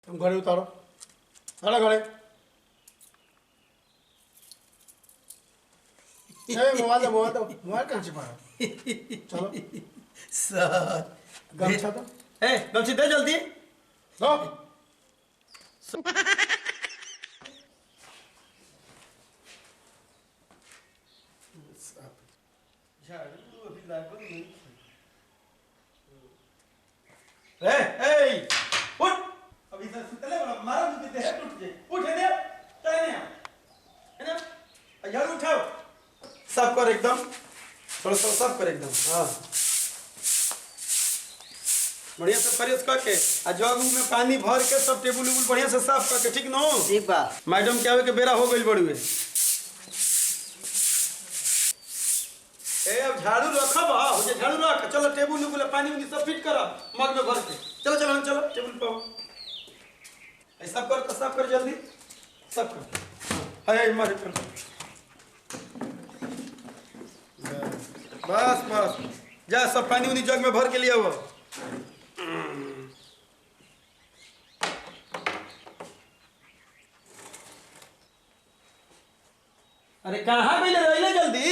तुम घड़े उतारो, सारा घड़े। मोबाइल दो, मोबाइल दो, मोबाइल कहाँ छिपा है? चलो सर गमछा दो, गमछी दे जल्दी दो। उठ अभी से सुतले वाला मारा मुझे देह टूट जाए। उठ ने चले ने है ना यार उठाओ सब कर एकदम थोड़ा सा सब कर एकदम। हाँ बढ़िया से फ्रेश करके आ जग में पानी भर के सब टेबुल उबुल बढ़िया से साफ करके ठीक न हो। ठीक बा मैडम के आवे के बेरा हो गइल बड़ुए। ए अब झाड़ू रखब हो जे झाड़ू रख चलो टेबुल उबुल पानी उनी सब फिट कर मग में भर के चलो चलो हम चलो टेबुल पे ऐसा कर तो साफ कर जल्दी सब कर। हाय मारे कर बस बस जा सब पानी उनी जग में भर के लिया वो। अरे कहाँ गइले रहिले जल्दी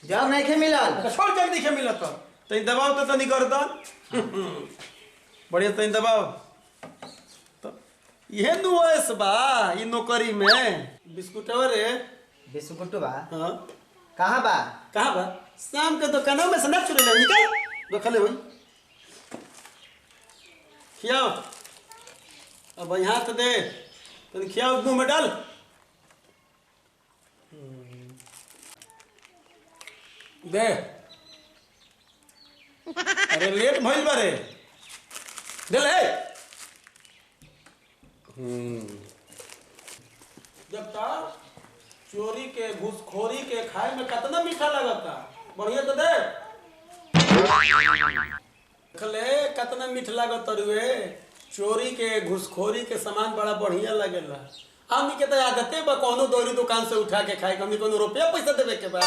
जब नहीं खे मिलल छोड़ जल्दी के मिलत तो दबाव तो तनी गर्दन बढ़िया तनी दबाव तो ये नुआस बा ई नौकरी में बिस्कुटवा रे बिस्कुट बा हां कहाँ बा शाम के दुकानों में से न चुरे ले निकल रखले होई खियाओ अब यहाँ तो दे तनी खियाओ मुंह में डाल। दे अरे लेट भइल बारे दे ले। जब तक चोरी के घूसखोरी के खाए में कितना मीठा लगता बढ़िया तो दे खले कितना मीठ लागत रुए। चोरी के घूसखोरी के सामान बड़ा बढ़िया लगेला। हमनी के तो आदते बा कोनो दोरी दुकान से उठा के खाए हमनी कोनो रुपया पैसा देवे के बा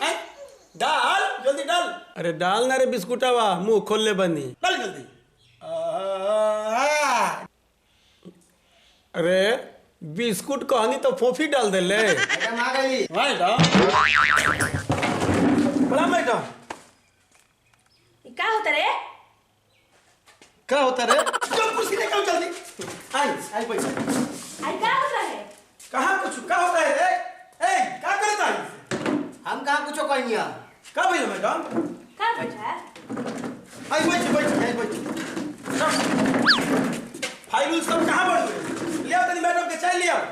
हैं डाल जल्दी डाल। अरे डाल ना रे बिस्कुटवा मुंह खोल ले बनी डाल जल्दी। अरे बिस्कुट कहनी तो फोफी डाल दे ले। मैडम आ गई मैडम बड़ा मैडम क्या होता रे? क्या होता रे? चल कुर्सी लेकर आओ जल्दी। आई आई बैठ। आई क्या होता है? कहाँ कुछ क्या होता है रे? ए क्या करता है? हम कहाँ कुछ कहनी है क्या बोले मैडम? क्या बैठा है? आई बैठ। फाइल सब कहाँ बढ़ ले आओ तनी मैडम के चाय ले आओ।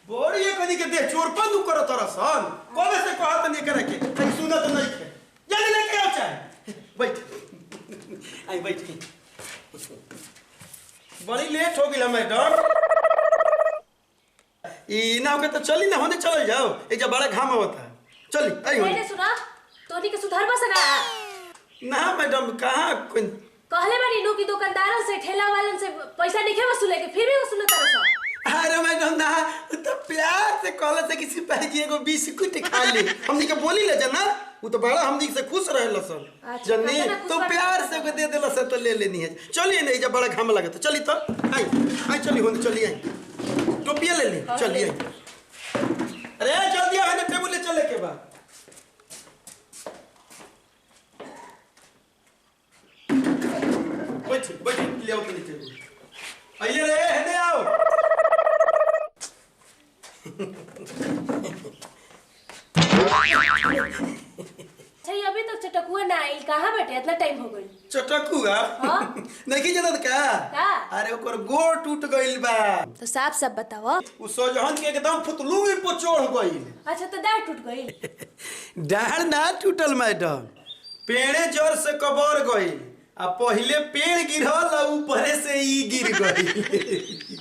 बोरी ये कनी के दे चोरपन नु करो तरसन कोबे से कहा तनी करे के तनी सुना तो नहीं के जल्दी लेके आओ चाय। बैठ आई बैठ के बड़ी लेट हो गई मैडम। ई ना के तो चली ना होने चल जाओ एक जब बड़ा घाम होता है चली आई हो। मैंने सुना तोनी के सुधार बस ना ना मैडम कहाँ कहले बानी नु की दुकानदारों से ठेला वालन से पैसा नहीं वसूले के फिर भी वसूले तरस। अरे मैडम ना तो प्यार से कहला से किसी पैजी एगो बिस्कुट खा ले हमनी के बोली ले जना वो तो बड़ा हमनी से खुश रहेला सब जन्नी तो प्यार से दे देला से तो ले लेनी है। चलिए नहीं जब बड़ा घाम लगे तो चली तो आई चली होने चली आई टोपिया ले ली चलिए। अरे जल्दी आ टेबुल ले चले के बाद बैठ ले आओ तनी टेबुल आइए रे हेने आओ। अच्छा अभी तक चटकुआ ना आई कहाँ बैठे इतना टाइम हो गई? चटकुआ हां नहीं जानत का अरे ओकर गोड़ टूट गइल बा तो साफ साफ बताओ। उ सोजहन के एकदम फुतलुंगी पे चढ़ गइल। अच्छा तो दाढ़ टूट गई? डाढ़ ना टूटल मैडम पेड़े जड़ से कबर गइल आ पहले पेड़ गिरल आ ऊपर से ई गिर गइल।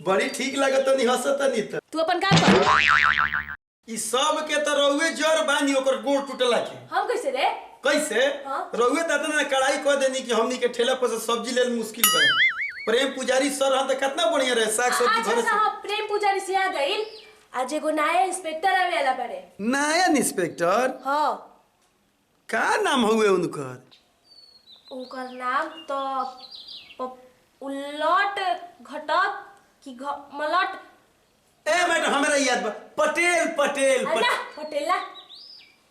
बड़ी ठीक लागत नहीं हंसत नहीं तो तू अपन काम कर। ई सब के तो रउए जड़ बानी ओकर गोड़ टूटला के। हम कैसे रे? कैसे रउए त ना कड़ाई कह देनी कि हमनी के ठेला पर से सब्जी लेल मुश्किल बा। प्रेम पुजारी सर हम त कितना बढ़िया रहे साग सब्जी भरे से। अच्छा प्रेम पुजारी से आ गइल आज एगो नया इंस्पेक्टर आवे वाला बारे। नया इंस्पेक्टर? हां का नाम हुए उनकर? उनकर नाम तो उल्लट घटक कि मलट? ए मैडम हमरा याद बा, पटेल पटेल अल्लाह पटेला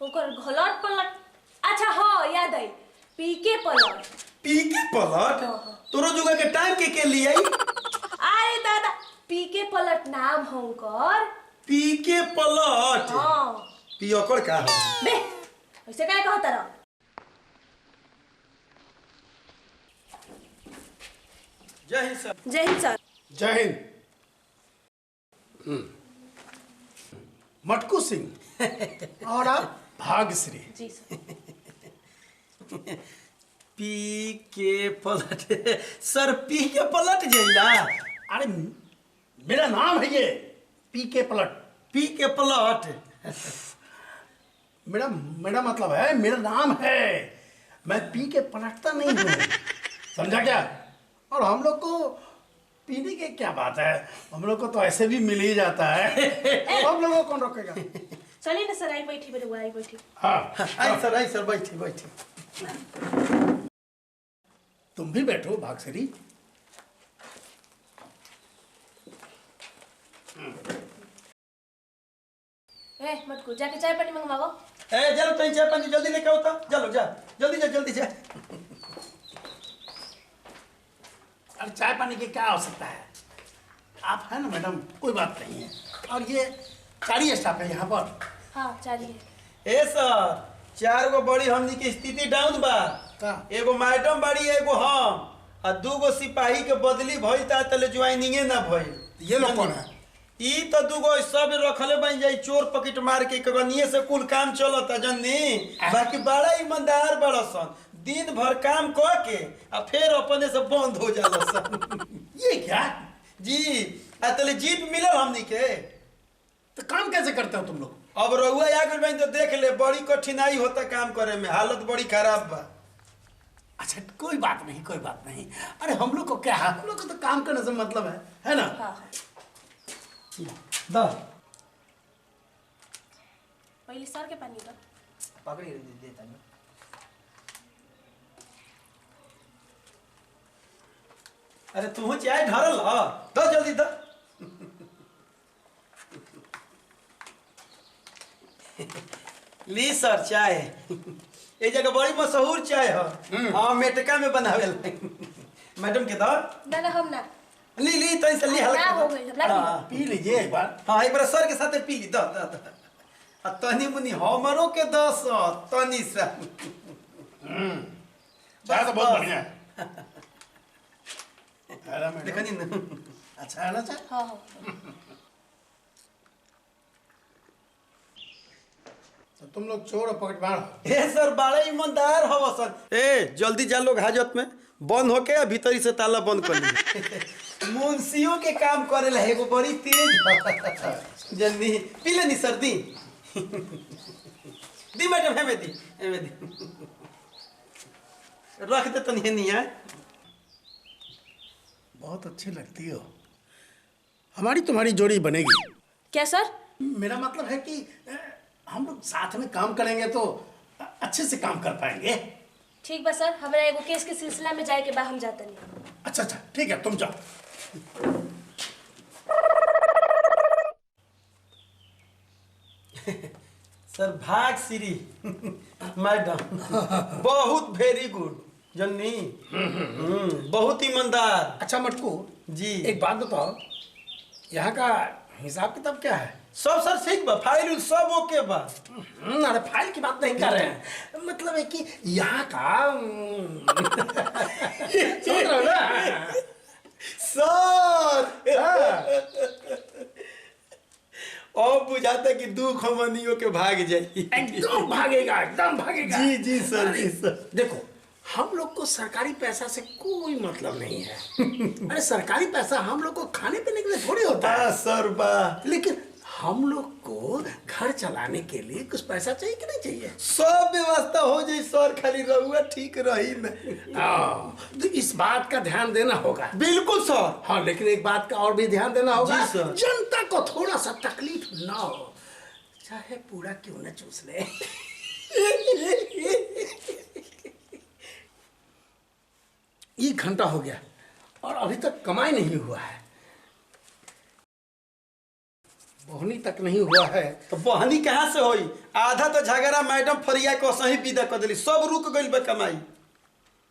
ओकर घलट पलट। अच्छा हाँ याद आई, पीके पलट। पीके पलट तोरो जुगा के टाइम के लिए आई। आए दादा पीके पलट नाम हो कर। पीके पलट हाँ पियकर का हो बे ऐसे काय कहता रहा? जय हिंद सर। जय हिंद सर। जय हिंद। मटकू सिंह और आप भाग्यश्री। जी सर। पी के पलट सर, पी के पलट जइला। अरे मेरा नाम है ये पी के पलट। पी के पलट मेरा मेरा मतलब है, मेरा नाम है, मैं पी के पलटता नहीं हूँ। समझा क्या? और हम लोग को पीने की क्या बात है, हम लोग को तो ऐसे भी मिल ही जाता है। हम लोगों को कौन रोकेगा? चलिए ना सर, आई बैठी मेरे वो आई बैठी। हाँ आई सर बैठी बैठी। तुम भी बैठो भाग्यश्री। ए मत को जाके चाय पानी मंगवाओ। ए चलो तुम चाय पानी जल्दी लेके आओ तो। चलो जा जल्दी जा। अब चाय पानी की क्या आवश्यकता है? आप है ना मैडम, कोई बात नहीं है। और ये चारी स्टाफ है यहाँ पर। हाँ चाहिए। ए सर, 4 गो बड़ी हमनी की स्थिति डाउन बा। का? एगो मैडम बड़ी, एगो हम आ 2 गो सिपाही के बदली भइल ता तले ज्वाइनिंगे ना भइल। ये लोग कौन है? ई तो 2 गो सब रखले बन जाई, चोर पकेट मार के कगनिए से कुल काम चलता जन्नी। बाकी बड़ा ईमानदार बड़ा सन, दिन भर काम क के आ फिर अपने से बंद हो जाला सन। ये क्या? जी आ तले जीप मिलल हमनी के। तो काम कैसे करते हो तुम लोग? अब रहुआ आ गइल बन तो देख ले, बड़ी कठिनाई होता काम करे में, हालत बड़ी खराब बा। अच्छा कोई बात नहीं, कोई बात नहीं। अरे हम लोग को क्या है, हम लोग को तो काम करने से मतलब है ना? हाँ दा पहले सर के पानी दो। पकड़ी देता नहीं। अरे तू चाय ढरल ह, दो जल्दी दो। ली सर चाय। ए जगह बड़ी मशहूर चाय है। हाँ मेटका में बनावे मैडम के दो। ना हम ना ली तो ऐसे ली ना हल्का। हो गई हमरा हाँ पी लीजिए एक बार। हाँ एक बार सर के साथ पी ली। दो आ तनी मुनी हमरो के 10 तनी सा। चाय तो बहुत बढ़िया है। अरे मैडम, देखनी न। अच्छा है ना चाय? हाँ हाँ तो तुम लोग चोर और पकड़वार हो। ए सर बड़ा ईमानदार हवा सर। ए जल्दी जा लोग हाजत में बंद होके भीतरी से ताला बंद कर ली। मुंशियों के काम करे ला एगो बड़ी तेज जल्दी पी लेनी सर। दी मैडम हमें दी रख दे तनी नहीं है। बहुत अच्छी लगती हो, हमारी तुम्हारी जोड़ी बनेगी। क्या सर? मेरा मतलब है कि हम लोग साथ में काम करेंगे तो अच्छे से काम कर पाएंगे। ठीक बा सर, हमरा एगो केस के सिलसिला में जाए के बा, हम जाते नहीं। अच्छा ठीक है, तुम जाओ। सर भाग्यश्री मैडम बहुत वेरी गुड जन्नी। बहुत ईमानदार। अच्छा मटकू जी एक बात बताओ, यहाँ का हिसाब किताब क्या है? सब सर ठीक बा, फाइल सब ओके बा। अरे फाइल की बात नहीं कर रहे हैं, मतलब है कि यहाँ का समझ रहे हो ना? सर अब बुझाता कि दुख हमनियों के भाग जाई। एकदम भागेगा, एकदम भागेगा। जी सर जी सर। देखो हम लोग को सरकारी पैसा से कोई मतलब नहीं है। अरे सरकारी पैसा हम लोग को खाने पीने के लिए थोड़ी होता है सर बा, लेकिन हम लोग को घर चलाने के लिए कुछ पैसा चाहिए कि नहीं चाहिए? सब व्यवस्था हो जाए सर, खाली रहुआ ठीक रही न। तो इस बात का ध्यान देना होगा। बिल्कुल सर। हाँ लेकिन एक बात का और भी ध्यान देना होगा। जी सर। जनता को थोड़ा सा तकलीफ ना हो, चाहे पूरा क्यों न चूस ले। 1 घंटा हो गया और अभी तक कमाई नहीं हुआ है, बोहनी तक नहीं हुआ है। तो बहनी कहाँ से होई? आधा तो झगड़ा मैडम फरिया को सही विदा कर दिली, सब रुक गई बे कमाई।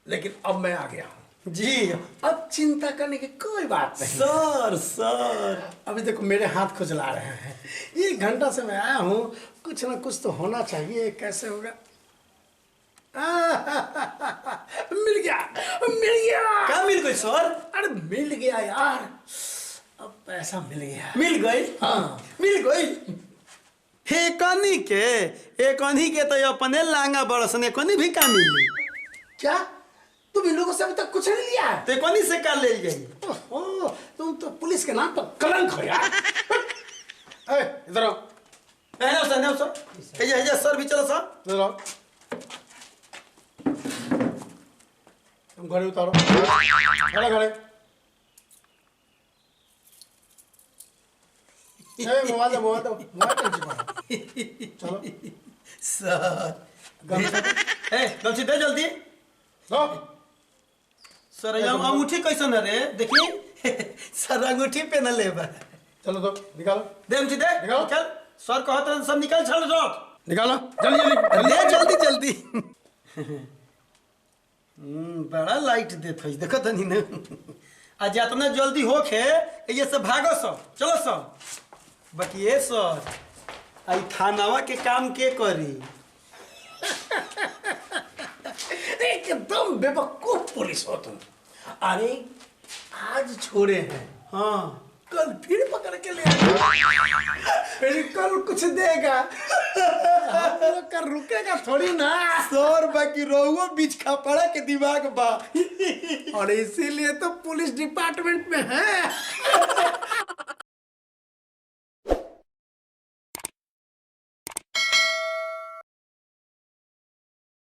लेकिन अब मैं आ गया हूँ जी अब चिंता करने की कोई बात नहीं। सर अभी देखो मेरे हाथ खुजला रहे हैं, 1 घंटा से मैं आया हूँ, कुछ ना कुछ तो होना चाहिए। कैसे होगा? मिल गया मिल गया। क्या मिल गई सर? अरे मिल गया यार, अब पैसा मिल गया। मिल गई? हाँ मिल गई। हे कनी के एक कनी के तो अपने लांगा बरसने कनी भी का मिली। क्या तुम इन लोगों से अभी तक कुछ नहीं लिया है? ते कनी से का ले गई? ओह, तुम तो पुलिस के नाम पर कलंक हो यार। ए, इधर आओ। नहीं सर हे सर भी चलो सर। इधर आओ। तुम घड़े उतारो, खड़े खड़े। मोबाइल दो चलो सर गमछा गमछी दे जल्दी। दो। सर अंगूठी कैसन है रे? देखी सर अंगूठी पे न ले चलो दो, निकालो दे अंगूठी दे। निकालो। चल सर कहते हैं सब निकल चल रख। निकालो जल्दी जल्दी ले जल्दी जल्दी। बड़ा लाइट देत है देखो तनी न। आ जितना जल्दी होखे ये सब भागो सब, चलो सब। बाकी ये सर आई थानावा के काम के करी? एकदम बेवकूफ पुलिस हो तुम। अरे आज छोड़े हैं, हाँ कल फिर पकड़ के ले आएगा, फिर कल कुछ देगा। हम लोग का रुकेगा थोड़ी ना। सर बाकी रोहुओ बीच खपड़ा के दिमाग बा। और इसीलिए तो पुलिस डिपार्टमेंट में है।